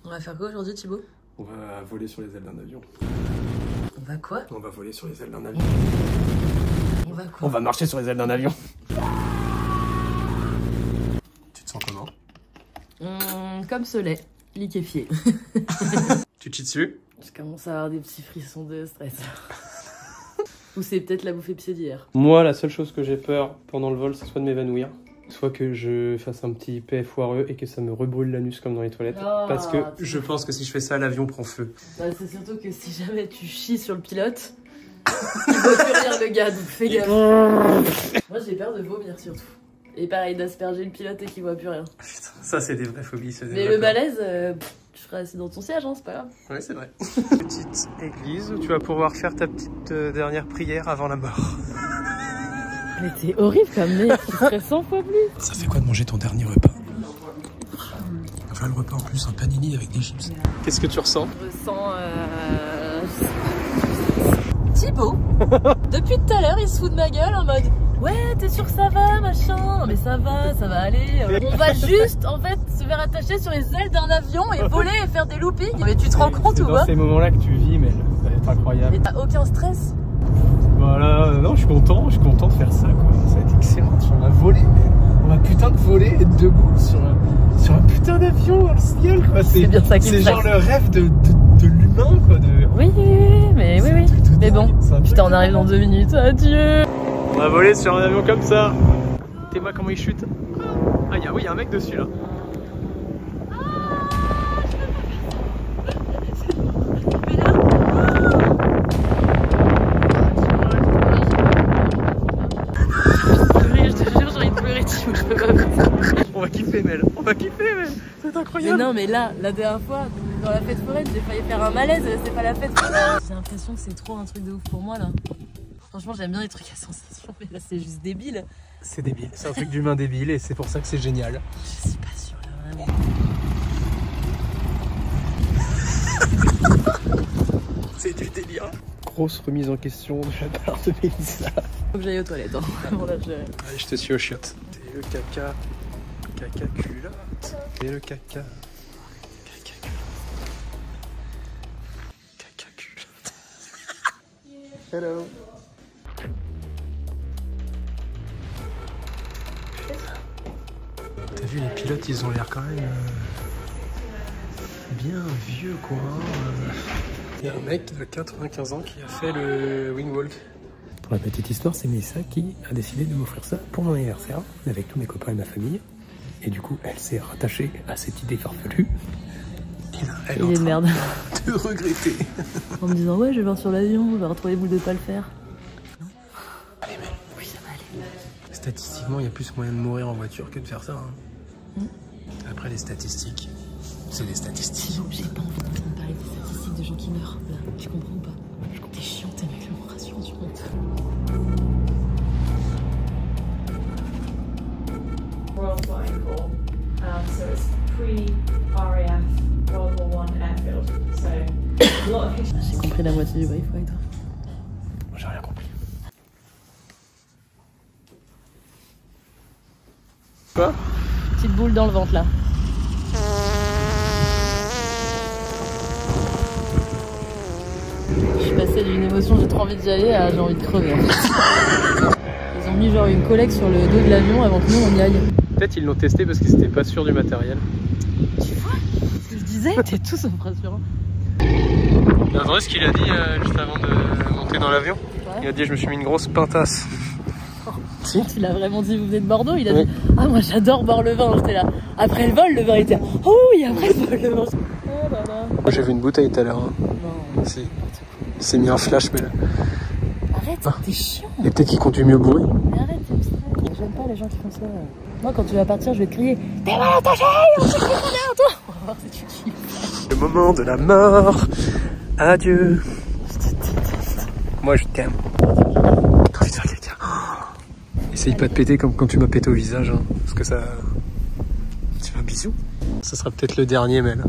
On va faire quoi aujourd'hui, Thibaut? On va voler sur les ailes d'un avion. On va quoi? On va voler sur les ailes d'un avion. On va quoi? On va marcher sur les ailes d'un avion. Tu te sens comment? Comme ce lait, liquéfié. Tu te chies dessus? Je commence à avoir des petits frissons de stress. Ou c'est peut-être la bouffée pied d'hier. Moi, la seule chose que j'ai peur pendant le vol, c'est soit de m'évanouir, soit que je fasse un petit PF foireux et que ça me rebrûle l'anus comme dans les toilettes. Oh, parce que je pense que si je fais ça, l'avion prend feu. Bah, c'est surtout que si jamais tu chies sur le pilote, il va plus rire le gars, donc fais gaffe. Moi j'ai peur de vomir surtout. Et pareil, d'asperger le pilote et qu'il voit plus rien. Putain, ça c'est des vraies phobies. Mais le malaise, tu seras assis dans ton siège, hein, c'est pas grave. Ouais, c'est vrai. Petite église où tu vas pouvoir faire ta petite dernière prière avant la mort. Mais t'es horrible comme mec, tu ferais 100 fois plus. Ça fait quoi de manger ton dernier repas? Enfin, le repas en plus, un panini avec des chips. Qu'est-ce que tu ressens? Je ressens Thibaut, depuis tout à l'heure, il se fout de ma gueule en mode ouais, t'es sûr que ça va, machin? Non mais ça va aller. On va juste, en fait, se faire attacher sur les ailes d'un avion et voler et faire des loopings. Mais tu te rends compte ou pas? C'est dans ces moments-là que tu vis, mais ça va être incroyable. Et t'as aucun stress? Voilà, non, je suis content de faire ça, quoi. Ça va être excellent. On va voler, on va putain de voler et être debout sur un putain d'avion dans le ciel, quoi. C'est bien ça qui me C'est genre le rêve de l'humain, quoi. Oui, mais oui. Mais bon, putain, on arrive dans 2 minutes. Adieu. On va voler sur un avion comme ça. T'es-moi comment il chute. Ah, oui, y a un mec dessus, là. On va kiffer, Mel. C'est incroyable. Mais non, mais là, la dernière fois, dans la fête foraine, j'ai failli faire un malaise. C'est pas la fête foraine. J'ai l'impression que c'est trop un truc de ouf pour moi là. Franchement, j'aime bien les trucs à sensation, mais là, c'est juste débile. C'est débile. C'est un truc d'humain débile et c'est pour ça que c'est génial. Je suis pas sûre là, vraiment. C'est du délire. Grosse remise en question de la part de Mélissa. Faut que j'aille aux toilettes, hein. Vraiment, là, Allez, je te suis aux chiottes. T'es le caca culotte. T'es le caca culotte. Hello. T'as vu, les pilotes, ils ont l'air quand même bien vieux, quoi. Il y a un mec de 95 ans qui a fait le wingwalk. Pour la petite histoire, c'est Mélissa qui a décidé de m'offrir ça pour mon anniversaire, avec tous mes copains et ma famille. Et du coup, elle s'est rattachée à cette idée farfelue. Et là, elle est en train de regretter. En me disant, ouais, je vais voir sur l'avion, je vais retrouver boule de pas le faire. Non. Allez, mais oui, ça va aller. Statistiquement, il y a plus moyen de mourir en voiture que de faire ça. Hein. Après, les statistiques, c'est des statistiques. J'ai pas envie d'entendre parler des statistiques de gens qui meurent. Là, tu comprends ou pas? T'es chiant, t'es mec, me rassure, tu comptes. Royal Flying Corps, so it's pre-RAF World War I airfield. So a lot of history. J'ai compris la moitié du brief avec toi. Moi, j'ai rien compris. Quoi? Petite boule dans le ventre là. Je suis passée d'une émotion, j'ai trop envie d'y aller, à j'ai envie de crever. Ils ont mis genre une collecte sur le dos de l'avion avant que nous on y aille. Peut-être ils l'ont testé parce qu'ils n'étaient pas sûrs du matériel. Tu vois ce que je disais? T'es tous impressionnants. T'as entendu ce qu'il a dit juste avant de monter dans l'avion? Ouais. Il a dit je me suis mis une grosse pintasse. Si. Il a vraiment dit vous venez de Bordeaux? Il a dit ah moi j'adore boire le vin, j'étais là. Après le vol, le vin était oh oui, après le vol, le vin. Oh là là. Moi j'ai vu une bouteille tout à l'heure. Hein. Non. Si. Il s'est mis un flash mais là. Arrête, t'es chiant. Et peut-être qu'il conduit mieux bourré. Mais arrête, c'est abstrait. J'aime pas les gens qui font ça. Moi quand tu vas partir, je vais te crier t'es mal attaché, on s'est pris derrière toi. On va voir si tu kiffes. Le moment de la mort. Adieu. Moi je t'aime. T'as envie de faire quelqu'un. Essaye pas de péter comme quand tu m'as pété au visage. Hein, parce que ça... Tu fais un bisou. Ça sera peut-être le dernier, Mel.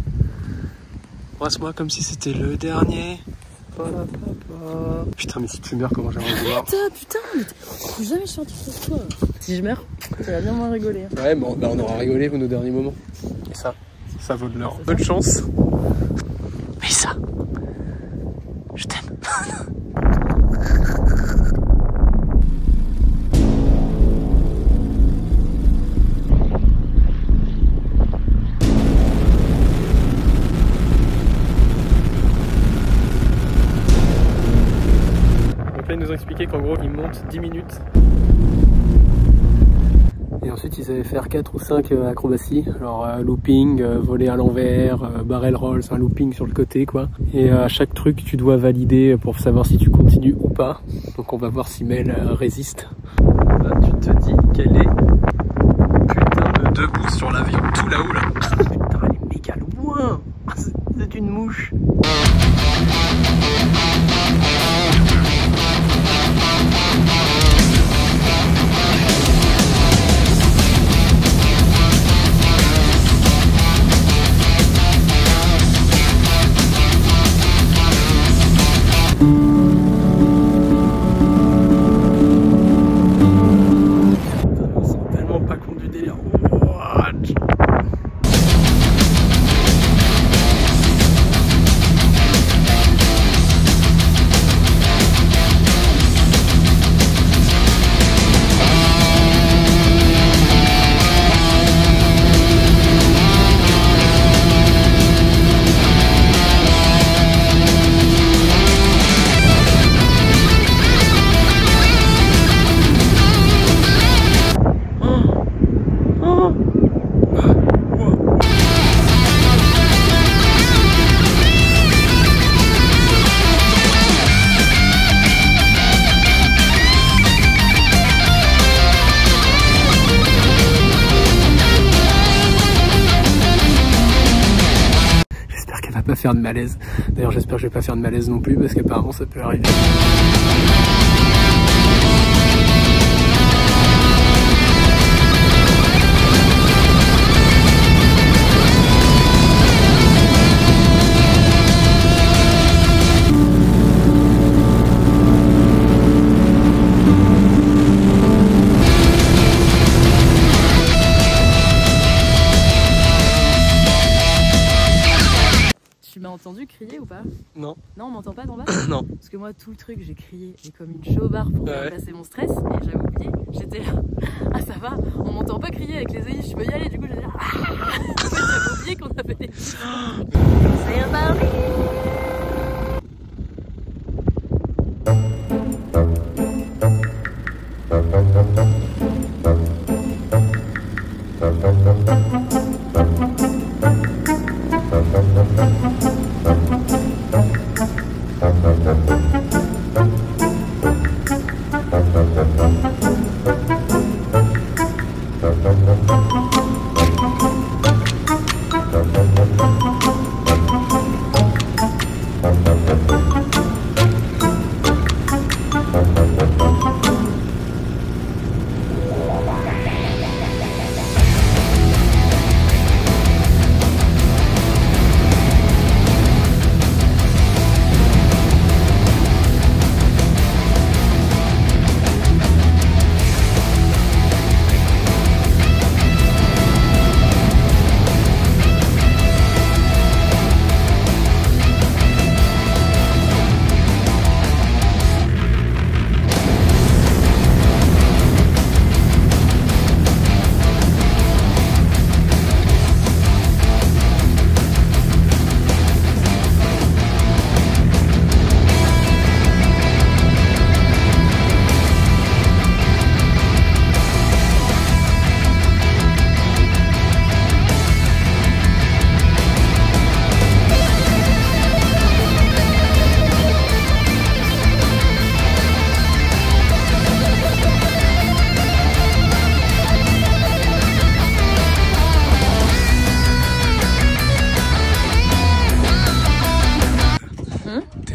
Embrasse-moi comme si c'était le dernier. Putain, mais si tu meurs, comment j'aimerais le voir. Putain, mais faut jamais chanter sur toi. Si je meurs, tu vas bien moins rigoler. Ouais, bon, bah on aura rigolé pour nos derniers moments. Et ça, ça vaut de l'or. Bonne chance. Mais ça, je t'aime. Donc là, ils nous ont expliqué qu'en gros, ils montent 10 minutes. Et ensuite, ils savaient faire 4 ou 5 acrobaties. Alors, looping, voler à l'envers, barrel roll, c'est un looping sur le côté, quoi. Et à chaque truc, tu dois valider pour savoir si tu continues ou pas. Donc, on va voir si Mel résiste. Là, tu te dis qu'elle est putain de debout sur l'avion, tout là-haut, là. Putain, elle est méga loin. C'est une mouche. Pas faire de malaise. D'ailleurs, j'espère que je vais pas faire de malaise non plus parce qu'apparemment ça peut arriver. Tu m'as entendu crier ou pas? Non. Non, on m'entend pas d'en bas? Non. Parce que moi, tout le truc, j'ai crié comme une chaubarde pour faire passer mon stress. Et j'avais oublié, j'étais là. Ah, ça va, on m'entend pas crier avec les aïs, je peux y aller. Du coup, j'ai dit en fait, j'avais oublié qu'on avait des. C'est reparti.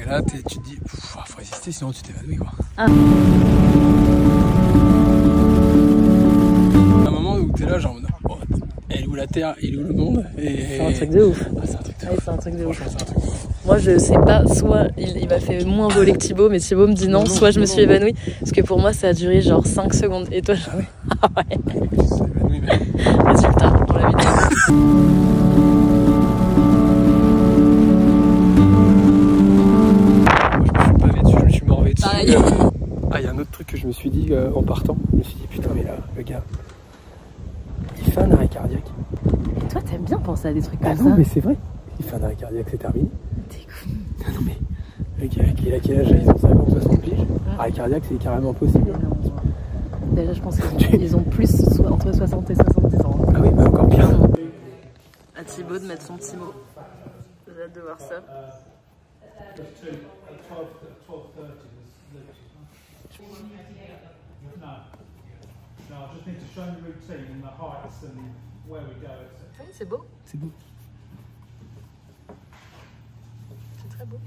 Là, tu te dis, faut résister, sinon tu t'évanouis, quoi. Ah. Un moment où t'es là, genre, oh, elle est où la Terre, il est où le monde? C'est un truc de ouf. Ah, c'est un truc de ouf. Ouais, c'est un truc de ouf. Franchement, c'est un truc de ouf. Moi, je sais pas, soit il m'a fait moins voler que Thibaut, mais Thibaut me dit non, soit je me suis évanouie. Parce que pour moi, ça a duré genre 5 secondes. Et toi, ah ouais. Ah ouais. Je me suis évanoui, mais... Résultat, dans la vidéo. me suis dit, en partant, je me suis dit, putain, mais là, le gars, il fait un arrêt cardiaque. Et toi, t'aimes bien penser à des trucs comme Ah ça. non, mais c'est vrai. Il fait un arrêt cardiaque, c'est terminé. T'es con. Ah non, mais le gars, il a quel âge? Ils ont 50, 60 piges. Arrêt cardiaque, c'est carrément possible. Non. Déjà, je pense qu'ils ont plus entre 60 et 70 ans. Ah oui, bah encore pire. À Thibaut de mettre son petit mot. J'ai hâte de voir ça. No, I just need to show the routine and the heights and where we go, etc. Oui, c'est beau. C'est beau. C'est très beau.